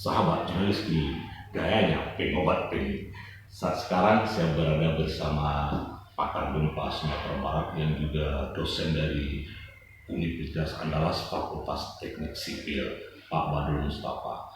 sahabat jurnalis di Gayanya Pengobat Peni. Saat sekarang saya berada bersama pakar gempa Sumatera Barat yang juga dosen dari Universitas Andalas Fakultas Teknik Sipil, Pak Badrul Mustafa.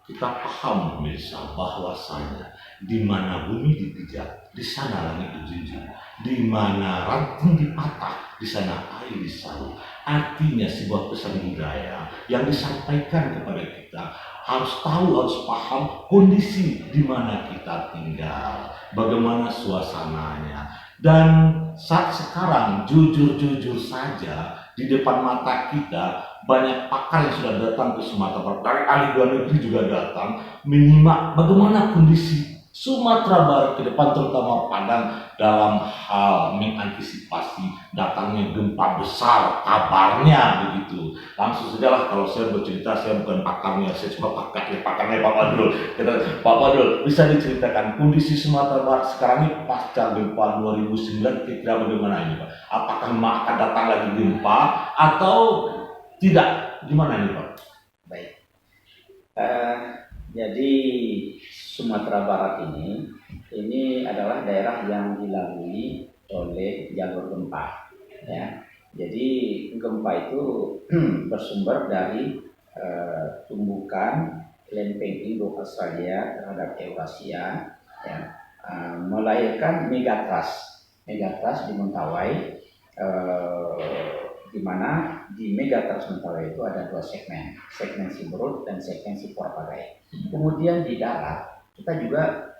Kita paham pemirsa bahwasanya di mana bumi dipijak, di sana langit dijunjung, di mana ranting dipatah, di sana air disalur. Artinya sebuah pesan budaya yang disampaikan kepada kita harus tahu, harus paham kondisi di mana kita tinggal, bagaimana suasananya. Dan saat sekarang jujur-jujur saja di depan mata kita banyak pakar yang sudah datang ke Sumatera Barat, dari ahli luar negeri juga datang menyimak bagaimana kondisi Sumatera Barat ke depan, terutama Padang dalam hal mengantisipasi datangnya gempa besar, kabarnya begitu. Langsung sajalah, kalau saya bercerita, saya bukan pakarnya, saya cuma pakarnya Pak Badrul. Pak Badrul, bisa diceritakan kondisi Sumatera Barat sekarang ini pasca gempa 2009 kira-kira bagaimana ini Pak? Apakah memang akan datang lagi gempa atau tidak? Gimana ini Pak? Baik. Jadi Sumatera Barat ini adalah daerah yang dilalui oleh jalur gempa. Ya. Jadi gempa itu bersumber dari tumbukan lempeng Indo-Australia terhadap Eurasia, ya, melahirkan megatrust di Mentawai, di mana di megatrust Mentawai itu ada dua segmen Siberut dan segmen Sipora-Pagai. Kemudian di darat kita juga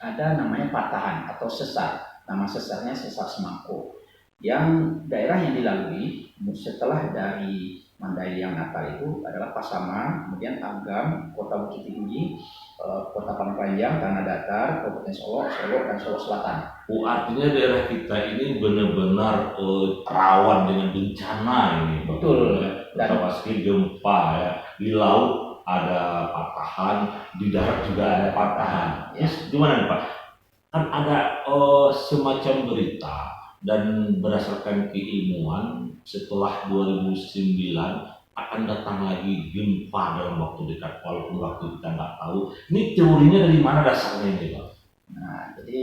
ada namanya patahan atau sesar. Nama sesarnya Sesar Semangko, yang daerah yang dilalui setelah dari Mandailing Natal itu adalah Pasaman, kemudian Agam, Kota Bukit Tinggi, Kota Pangranjang, Tanah Datar, Kabupaten Solo, dan Solo Selatan. Artinya daerah kita ini benar-benar rawan dengan bencana ini. Betul. Dan pasti gempa ya. Di laut ada patahan, di darat juga ada patahan. Yes, gimana nih Pak? Kan ada semacam berita dan berdasarkan keilmuan setelah 2009 akan datang lagi gempa dalam waktu dekat, walaupun waktu kita nggak tahu. Ini teorinya dari mana dasarnya ini Pak? Nah, jadi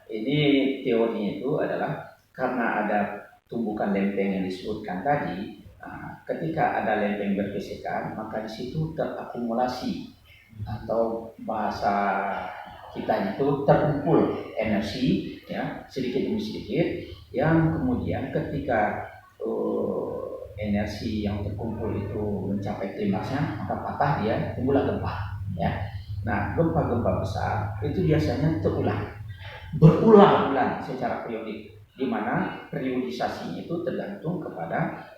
ini teorinya itu adalah karena ada tumbukan lempeng yang disebutkan tadi. Ketika ada lempeng bergesekan, maka di situ terakumulasi atau bahasa kita itu terkumpul energi, ya, sedikit demi sedikit, yang kemudian ketika energi yang terkumpul itu mencapai klimaksnya, maka patah, dia timbullah gempa, ya. Nah, gempa-gempa besar itu biasanya berulang secara periodik, di mana periodisasinya itu tergantung kepada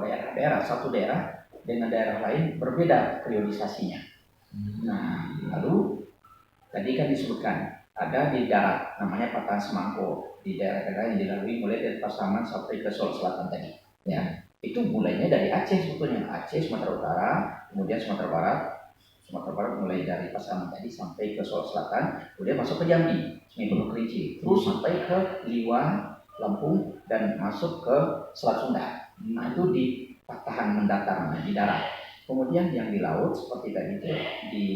daerah-daerah. Satu daerah dengan daerah lain berbeda periodisasinya. Nah, lalu tadi kan disebutkan ada di darat namanya Patahan Semangko, di daerah-daerah yang dilalui mulai dari Pasaman sampai ke Solo Selatan tadi. Ya, itu mulainya dari Aceh sebetulnya, Aceh, Sumatera Utara, kemudian Sumatera Barat mulai dari Pasaman tadi sampai ke Solo Selatan, kemudian masuk ke Jambi, Sungai Gunung Kerinci, terus sampai ke Liwan, Lampung, dan masuk ke Selat Sunda. Nah, itu di patahan mendatar, di darat. Kemudian yang di laut seperti tadi itu di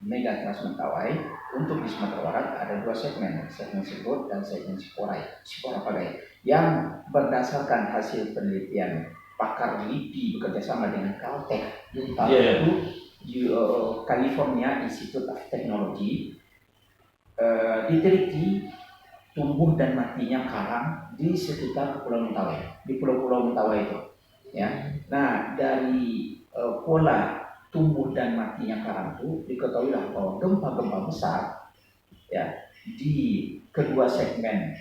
Megatrust Mentawai. Untuk di Sumatera Barat ada dua segmen Siberut dan segmen Sipora-Pagai, yang berdasarkan hasil penelitian pakar LIPI bekerjasama dengan Caltech itu California Institute of Technology, diteliti tumbuh dan matinya karang di sekitar Pulau Mentawai, di pulau-pulau Mentawai itu, ya. Nah, dari pola tumbuh dan matinya karang itu diketahui bahwa gempa-gempa besar, ya, di kedua segmen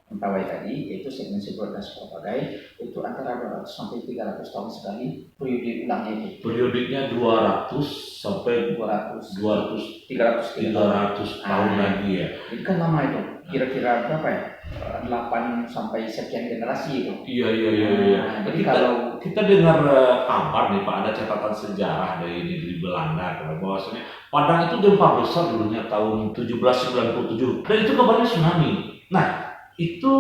Mentawai tadi, yaitu segmen Siberut dan Sipora-Pagai, itu antara 200 sampai 300 tahun sekali periode ulangnya itu. Periodiknya 200 sampai 300 tahun lagi ya. Itu kan lama itu. Kira-kira berapa ya? 8 sampai sekian generasi itu. Iya. Nah, jadi kalau kita dengar kabar nih Pak, ada catatan sejarah dari negeri Belanda bahwasanya Padang itu gempa besar dulunya tahun 1797 dan itu kabarnya tsunami. Nah, itu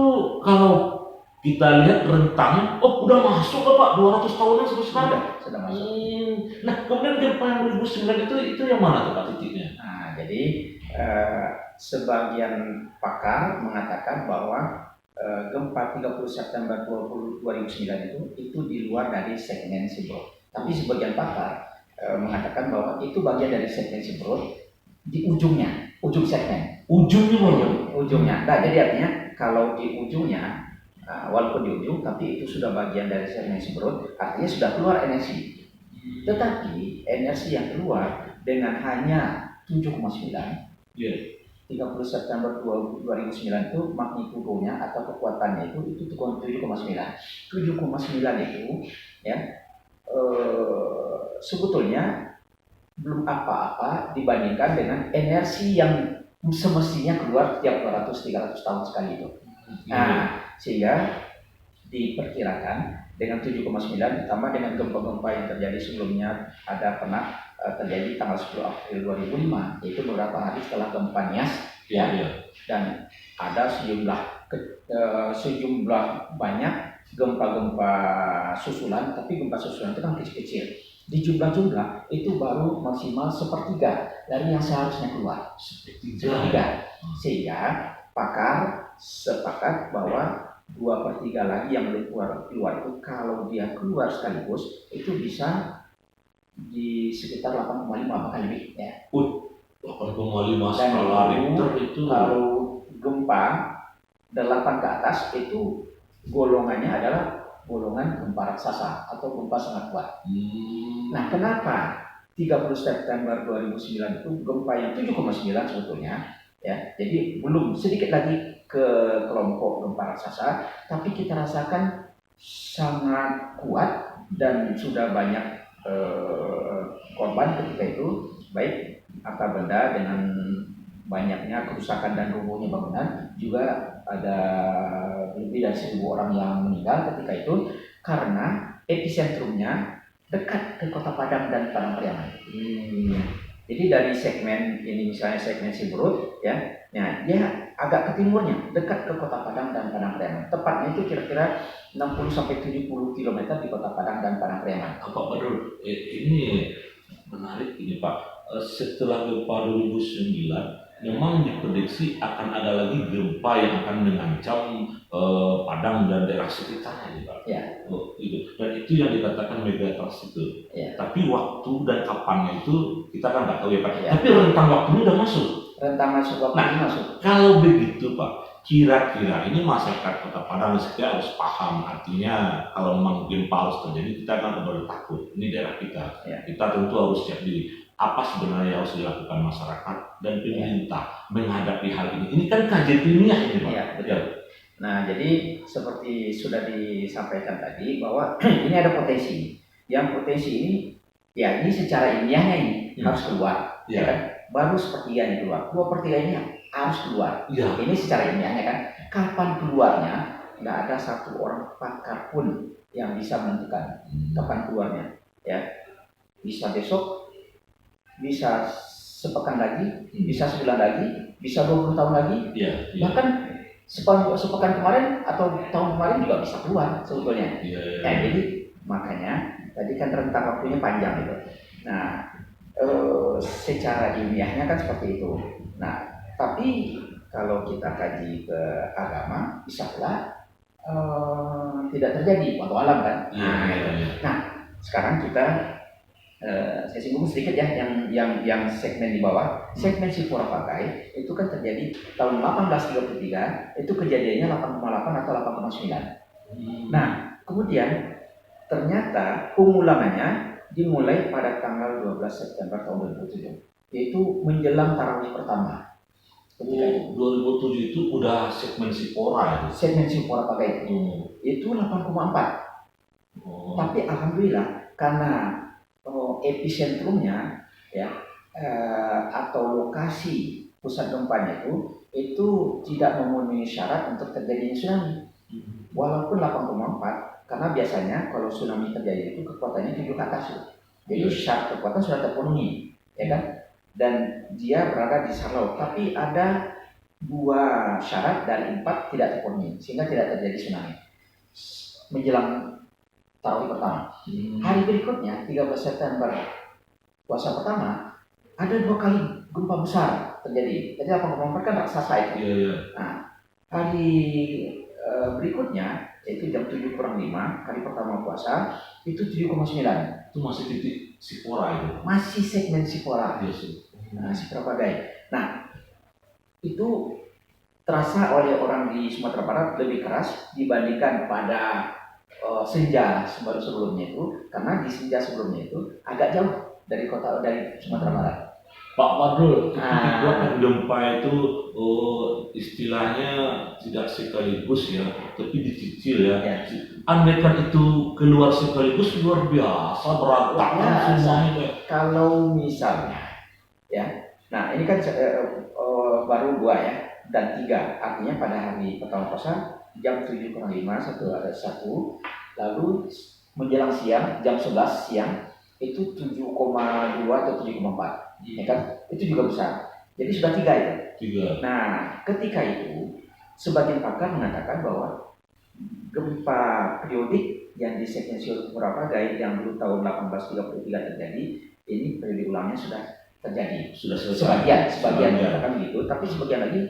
kalau kita lihat rentangnya, oh udah masuk ke Pak 200 tahunan sampai sekarang. Sudah masuk. Nah kemudian gempa yang 2009 itu yang mana tuh Pak titiknya? Nah, jadi sebagian pakar mengatakan bahwa gempa 30 September 2009 itu di luar dari segmen Sibrut. Tapi sebagian pakar mengatakan bahwa itu bagian dari segmen Sibrut di ujungnya, ujung segmen. Ujungnya. Nah, jadi artinya kalau di ujungnya, walaupun di ujung, tapi itu sudah bagian dari segmen Sibrut, artinya sudah keluar energi. Tetapi energi yang keluar dengan hanya 7,9, 30 September 2009 itu magnitudonya atau kekuatannya itu 7,9. 7,9 itu ya sebetulnya belum apa-apa dibandingkan dengan energi yang semestinya keluar tiap 200-300 tahun sekali itu. Nah, sehingga diperkirakan dengan 7,9 ditambah dengan gempa-gempa yang terjadi sebelumnya, ada pernah terjadi tanggal 10 April 2005, yaitu beberapa hari setelah gempa Nias, dan ada sejumlah banyak gempa-gempa susulan, tapi gempa susulan itu kan kecil-kecil. Di jumlah-jumlah itu baru maksimal sepertiga dari yang seharusnya keluar. Sepertiga. Sehingga pakar sepakat bahwa 2/3 lagi yang belum keluar itu kalau dia keluar sekaligus itu bisa di sekitar 8,5 bahkan lebih ya. 8,5 skala Richter itu. Kalau gempa 8 ke atas itu golongannya adalah golongan gempa raksasa atau gempa sangat kuat. Nah, kenapa 30 September 2009 itu gempa yang 7,9 sebetulnya ya. Jadi belum sedikit lagi ke kelompok gempa raksasa, tapi kita rasakan sangat kuat dan sudah banyak korban ketika itu, baik harta benda dengan banyaknya kerusakan dan robohnya bangunan, juga ada lebih dari 1.000 orang yang meninggal ketika itu karena epicentrumnya dekat ke Kota Padang dan Padang Pariaman. Jadi dari segmen ini misalnya segmen Siberut ya, dia agak ke timurnya, dekat ke Kota Padang dan Padang Pariaman. Tepatnya itu kira-kira 60-70 km di Kota Padang dan Padang Pariaman. Pak Badrul, ini menarik ini Pak. Setelah gempa 2009, memang diprediksi akan ada lagi gempa yang akan mengancam Padang dan daerah sekitarnya, Pak. Ya. Itu. Dan itu yang dikatakan megatrust itu. Ya. Tapi waktu dan kapannya itu kita kan nggak tahu ya Pak. Ya. Tapi rentang waktunya udah masuk. Rentang waktunya masuk. Kalau begitu Pak, kira-kira ini masyarakat Kota Padang sekitar harus paham, artinya kalau memang gempa harus terjadi kita kan kembali takut. Ini daerah kita. Ya. Kita tentu harus siap diri. Apa sebenarnya yang harus dilakukan masyarakat dan pemerintah menghadapi hal ini? Ini kan kajian ilmiah ini Pak. Iya, betul. Nah, jadi seperti sudah disampaikan tadi bahwa ini ada potensi. Yang potensi ini, ya ini secara ilmiahnya ini harus keluar, ya kan? Baru sepertiga ini keluar, 2/3 ini harus keluar. Ya. Ini secara ilmiahnya kan. Kapan keluarnya? Nggak ada satu orang pakar pun yang bisa menentukan kapan keluarnya. Ya, bisa besok, bisa sepekan lagi, bisa sebulan lagi, bisa 20 tahun lagi, bahkan sepekan kemarin atau tahun kemarin juga bisa keluar sebetulnya. Jadi makanya tadi kan rentang waktunya panjang itu. Nah, secara ilmiahnya kan seperti itu. Nah, tapi kalau kita kaji ke agama, bisa pula tidak terjadi waktu alam kan. Nah, sekarang kita saya singgung sedikit ya yang segmen di bawah, segmen Sipora Pakai itu kan terjadi tahun 1833, itu kejadiannya 8,8 atau 8,9. Nah, kemudian ternyata pengulangannya dimulai pada tanggal 12 September tahun 2007, yaitu menjelang tarawih pertama. 2007 itu udah segmen Sipora itu. Segmen Sipora Pakai itu 8,4. Tapi alhamdulillah karena epicentrumnya ya atau lokasi pusat gempanya itu tidak memenuhi syarat untuk terjadinya tsunami. Walaupun 8,4, karena biasanya kalau tsunami terjadi itu kekuatannya 7 ke atas. Jadi syarat kekuatan sudah terpenuhi, ya kan? Dan dia berada di dasar laut. Tapi ada 2 syarat dari 4 tidak terpenuhi sehingga tidak terjadi tsunami. menjelang tarawih pertama. Hari berikutnya 13 September puasa pertama ada 2 kali gempa besar terjadi. Jadi 8,4 kan raksasa itu. Iya. Nah, hari berikutnya yaitu jam 7 kurang 5 hari pertama puasa itu 7,9. Itu masih titik Sipora itu. Masih segmen Sipora. Iya sih. Nah, Sipora Pagai. Nah, itu terasa oleh orang di Sumatera Barat lebih keras dibandingkan pada senja sebelumnya itu, karena di senja sebelumnya itu agak jauh dari Sumatera Barat. Pak Badrul, Nah, gempa itu istilahnya tidak sekaligus ya, tapi dicicil ya. Ya. Andaikan itu keluar sekaligus luar biasa, berantakan Ya, semuanya. kalau misalnya, ya, nah ini kan baru 2 ya dan 3, artinya pada hari pertama puasa jam 7 kurang 5 satu, lalu menjelang siang jam 11 siang itu 7,2 atau 7,4, ya kan? Itu juga besar. Jadi sudah 3 itu. 3. Nah, ketika itu sebagian pakar mengatakan bahwa gempa periodik yang di segmen Sipora Pagai yang dulu tahun 1833 terjadi, ini periode ulangnya sudah terjadi. Sudah selesai. Sebagian mengatakan begitu, tapi sebagian lagi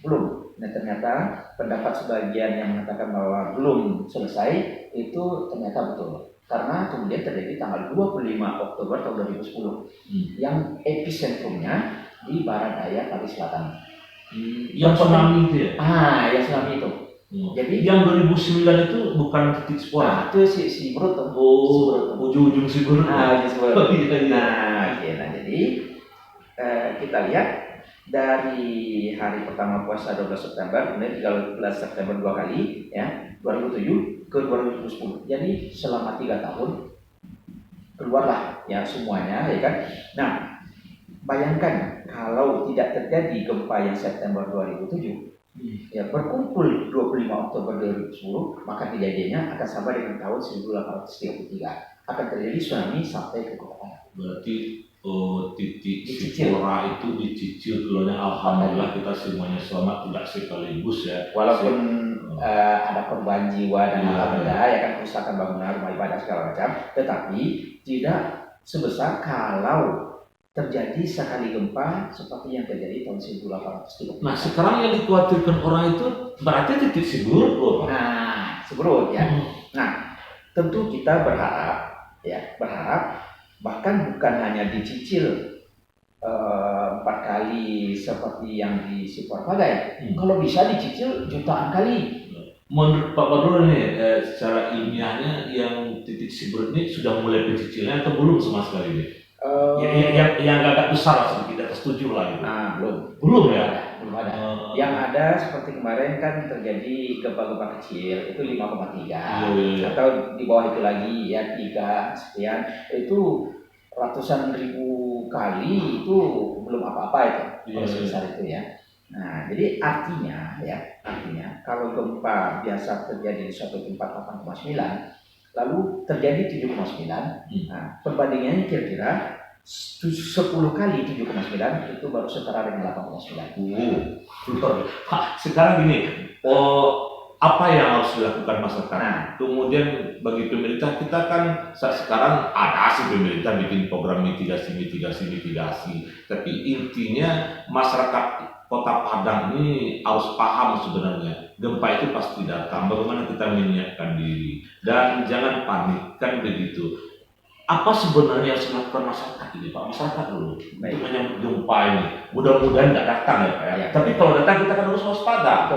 belum. Nah, ternyata pendapat sebagian yang mengatakan bahwa belum selesai itu ternyata betul. Karena kemudian terjadi tanggal 25 Oktober tahun 2010 yang episentrumnya di barat daya Bali Selatan. Yang tsunami itu ya? Yang tsunami itu. Jadi yang 2009 itu bukan titik Sipora. itu si Brut tuh. Ujung-ujung si Brut. Nah, jadi kita lihat dari hari pertama puasa 12 September, kemudian 13 September 2 kali, ya, 2007 ke 2010. Jadi selama 3 tahun keluarlah ya semuanya, ya kan. Nah, bayangkan kalau tidak terjadi gempa yang September 2007, ya berkumpul 25 Oktober 2010, maka kejadiannya akan sama dengan tahun 1833. Akan terjadi tsunami sampai ke Kota Padang. Berarti titik Sipora itu dicicil dulunya. Alhamdulillah kita semuanya selamat, tidak sekaligus ya. Walaupun ada korban jiwa dan benda, ya kan, kerusakan bangunan, rumah ibadah segala macam, tetapi tidak sebesar kalau terjadi sekali gempa seperti yang terjadi tahun 1830. Nah, sekarang yang dikhawatirkan orang itu berarti titik Siburut loh, Pak. Nah, Siburut ya. Nah, tentu kita berharap bahkan bukan hanya dicicil 4 kali seperti yang di Sipora Pagai. Kalau bisa dicicil jutaan kali. Menurut Pak Badrul nih, secara ilmiahnya yang titik Siburut ini sudah mulai pencicilnya atau belum sama sekali nih? Yang agak besar sedikit, atas 7 lah gitu. Belum ya? Belum ada. Yang ada seperti kemarin kan terjadi gempa-gempa kecil itu 5,3 atau di bawah itu lagi ya 3 sekian, itu ratusan ribu kali, itu belum apa-apa itu kalau sebesar itu ya. Nah, jadi artinya kalau gempa biasa terjadi di suatu tempat 8,9 lalu terjadi 7,9, nah perbandingannya kira-kira 10 kali 7,9 itu baru setara dengan 8,9. Sekarang gini, apa yang harus dilakukan masyarakat? Kemudian bagi pemerintah, kita kan sekarang ada sih pemerintah bikin program mitigasi, tapi intinya masyarakat Kota Padang ini harus paham sebenarnya gempa itu pasti datang. Bagaimana kita menyiapkan diri dan jangan panik, kan begitu. Apa sebenarnya yang harus dilakukan masyarakat ini, Pak? Masyarakat dulu untuk menyambut gempa ini. Mudah-mudahan nggak datang ya, Pak. Tapi kalau datang kita kan harus waspada.